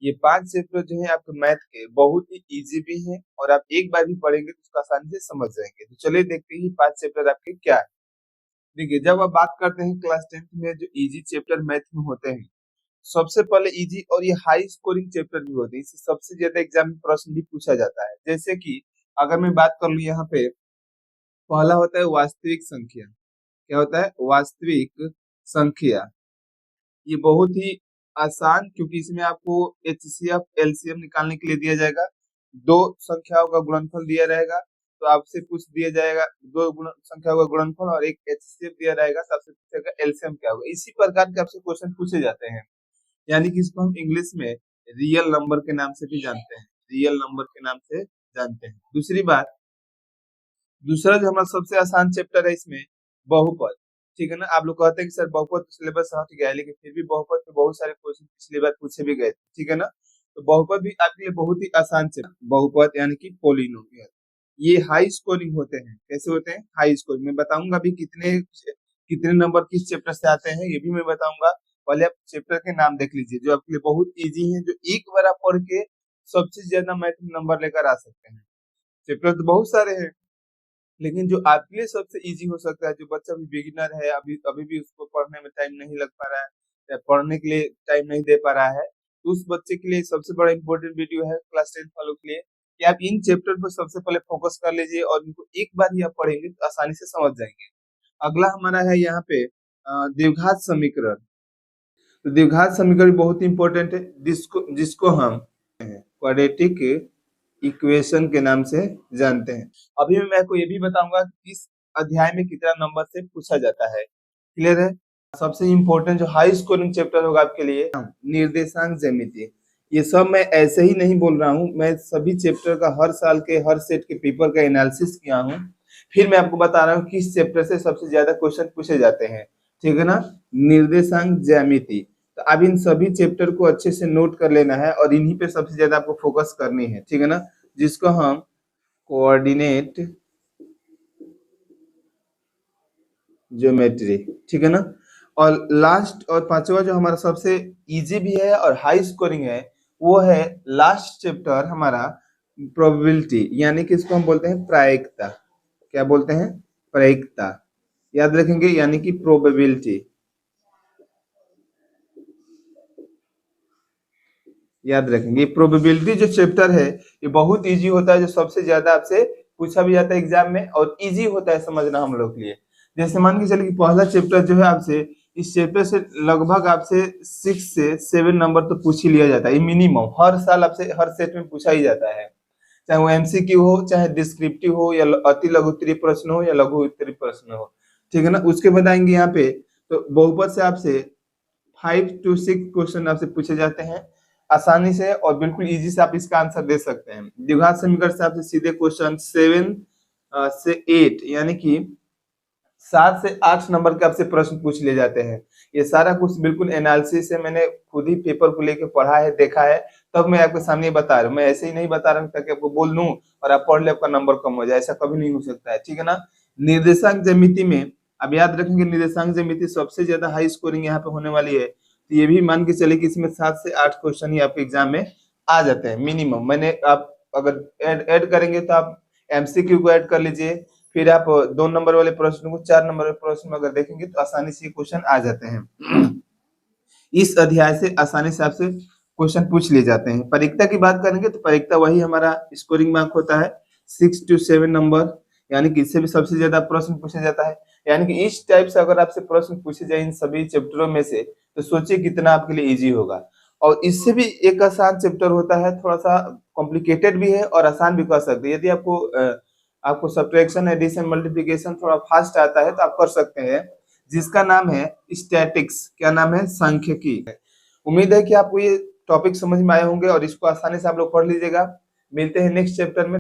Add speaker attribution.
Speaker 1: ये 5 चैप्टर जो है आपके मैथ के बहुत ही इजी भी हैं और आप एक बार भी पढ़ेंगे तो उसको आसानी से समझ जाएंगे। तो चलिए देखते हैं ये 5 चैप्टर आपके क्या है। देखिए, जब आप बात करते हैं क्लास 10th में जो इजी चैप्टर मैथ में होते हैं, सबसे पहले इजी और ये हाई स्कोरिंग चैप्टर भी होते हैं। इससे सबसे ज्यादा एग्जाम में प्रश्न भी पूछा जाता है। जैसे कि अगर मैं बात कर लूं, यहाँ पे पहला होता है वास्तविक संख्या। क्या होता है? वास्तविक संख्या। ये बहुत ही आसान, क्योंकि इसमें आपको एचसीएफ एलसीएम निकालने के लिए दिया जाएगा। दो संख्याओं का गुणनफल दिया रहेगा, तो आपसे पूछ दिया जाएगा दो संख्याओं का गुणनफल और एक एचसीएफ दिया रहेगा, तो आपसे पूछेगा एलसीएम क्या होगा। इसी प्रकार के आपसे क्वेश्चन पूछे जाते हैं। यानी कि इसको हम इंग्लिश में रियल नंबर के नाम से भी जानते हैं। रियल नंबर के नाम से जानते हैं। दूसरी बात, दूसरा जो हमारा सबसे आसान चैप्टर है इसमें बहुपद। ठीक है ना? आप लोग कहते हैं कि सर बहुपद तो सिलेबस हट गया है, लेकिन फिर भी बहुपद पे बहुत सारे क्वेश्चन पिछली बार पूछे भी गए थे। ठीक है ना? तो बहुपद भी आपके लिए बहुत ही आसान चैप्टर। बहुपद यानी कि पोलिनोमियल, ये हाई स्कोरिंग होते हैं। कैसे होते हैं? High scoring. मैं बताऊंगा अभी कितने कितने नंबर किस चैप्टर से आते हैं, ये भी मैं बताऊंगा। पहले आप चैप्टर के नाम देख लीजिए जो आपके लिए बहुत इजी है, जो एक बार आप पढ़ के सबसे ज्यादा मैथ में नंबर लेकर आ सकते हैं। चैप्टर तो बहुत सारे हैं, लेकिन जो आपके लिए सबसे इजी हो सकता है, जो बच्चा भी बिगिनर है, अभी अभी भी उसको पढ़ने में टाइम नहीं लग पा रहा है या पढ़ने के लिए टाइम नहीं दे पा रहा है, तो उस बच्चे के लिए सबसे बड़ा इंपॉर्टेंट वीडियो है क्लास 10 वालों के लिए कि आप इन चैप्टर पर सबसे पहले फोकस कर लीजिए और इनको एक बार ही आप पढ़ेंगे तो आसानी से समझ जाएंगे। अगला हमारा है यहाँ पे द्विघात समीकरण। तो द्विघात समीकरण बहुत इंपॉर्टेंट है, जिसको जिसको हम क्वाड्रेटिक इक्वेशन के नाम से जानते हैं। अभी मैं आपको ये भी बताऊंगा कि इस अध्याय में कितना नंबर से पूछा जाता है। क्लियर है? सबसे इंपॉर्टेंट जो हाई स्कोरिंग चैप्टर होगा आपके लिए, निर्देशांक ज्यामिति। ये सब मैं ऐसे ही नहीं बोल रहा हूँ, मैं सभी चैप्टर का हर साल के हर सेट के पेपर का एनालिसिस किया हूँ। फिर मैं आपको बता रहा हूँ किस चैप्टर से सबसे ज्यादा क्वेश्चन पूछे जाते हैं। ठीक है ना? निर्देशांक ज्यामिति। तो अब इन सभी चैप्टर को अच्छे से नोट कर लेना है और इन्हीं पे सबसे ज्यादा आपको फोकस करनी है। ठीक है ना? जिसको हम कोऑर्डिनेट ज्योमेट्री। ठीक है ना? और लास्ट और पांचवा जो हमारा सबसे इजी भी है और हाई स्कोरिंग है, वो है लास्ट चैप्टर हमारा प्रोबेबिलिटी, यानी कि इसको हम बोलते हैं प्रायिकता। क्या बोलते हैं? प्रायिकता। याद रखेंगे, यानी कि प्रोबेबिलिटी। याद रखेंगे, प्रोबेबिलिटी जो चैप्टर है ये बहुत इजी होता है, जो सबसे ज्यादा आपसे पूछा भी जाता है एग्जाम में और इजी होता है समझना हम लोग के लिए। जैसे मान के चलिए कि पहला चैप्टर जो है आपसे, इस चैप्टर से लगभग आपसे 6 से 7 नंबर तो पूछ ही लिया जाता है मिनिमम। हर साल आपसे हर सेट में पूछा ही जाता है, चाहे वो एमसीक्यू हो, चाहे डिस्क्रिप्टिव हो, या अति लघु उत्तरीय प्रश्न हो या लघु उत्तरीय प्रश्न हो। ठीक है ना? उसके बताएंगे यहाँ पे। तो बहुपद से आपसे 5 to 6 क्वेश्चन आपसे पूछे जाते हैं आसानी से और बिल्कुल इजी से आप इसका आंसर दे सकते हैं। द्विघात समीकरण से आपसे सीधे क्वेश्चन 7 से 8 यानी कि 7 से 8 नंबर के आपसे प्रश्न पूछ लिए जाते हैं। ये सारा कुछ बिल्कुल एनालिसिस है, मैंने खुद ही पेपर को लेके पढ़ा है, देखा है, तब मैं आपके सामने बता रहा हूँ। मैं ऐसे ही नहीं बता रहा हूँ ताकि आपको बोल दूं और आप पढ़ ले आपका नंबर कम हो जाए, ऐसा कभी नहीं हो सकता है। ठीक है ना? निर्देशांक ज्यामिति में अब याद रखेंगे, निर्देशांक ज्यामिति सबसे ज्यादा हाई स्कोरिंग यहाँ पे होने वाली है। तो ये भी मान के चले कि इसमें 7 से 8 क्वेश्चन ही आपके एग्जाम में आ जाते हैं मिनिमम। मैंने आप अगर ऐड करेंगे तो आप एमसीक्यू को ऐड कर लीजिए, फिर आप 2 नंबर वाले प्रश्न को 4 नंबर वाले प्रश्न में अगर देखेंगे तो आसानी से क्वेश्चन आ जाते हैं। इस अध्याय से आसानी से आपसे क्वेश्चन पूछ लिए जाते हैं। परीक्षा की बात करेंगे तो परीक्षा वही हमारा स्कोरिंग मार्क होता है 6 to 7 नंबर, यानी कि इससे भी सबसे ज्यादा प्रश्न पूछा जाता है। यानी कि इस टाइप से अगर आपसे प्रश्न पूछे जाए इन सभी चैप्टरों में से, तो सोचिए कितना आपके लिए इजी होगा। और इससे भी एक आसान चैप्टर होता है, थोड़ा सा कॉम्प्लिकेटेड भी है और आसान भी कर सकते हैं। यदि आपको सब्ट्रैक्शन एडिशन मल्टीप्लिकेशन थोड़ा फास्ट आता है तो आप कर सकते हैं, जिसका नाम है स्टैटिक्स। क्या नाम है? सांख्यिकी। उम्मीद है कि आपको ये टॉपिक समझ में आए होंगे और इसको आसानी से आप लोग पढ़ लीजिएगा। मिलते हैं नेक्स्ट चैप्टर में।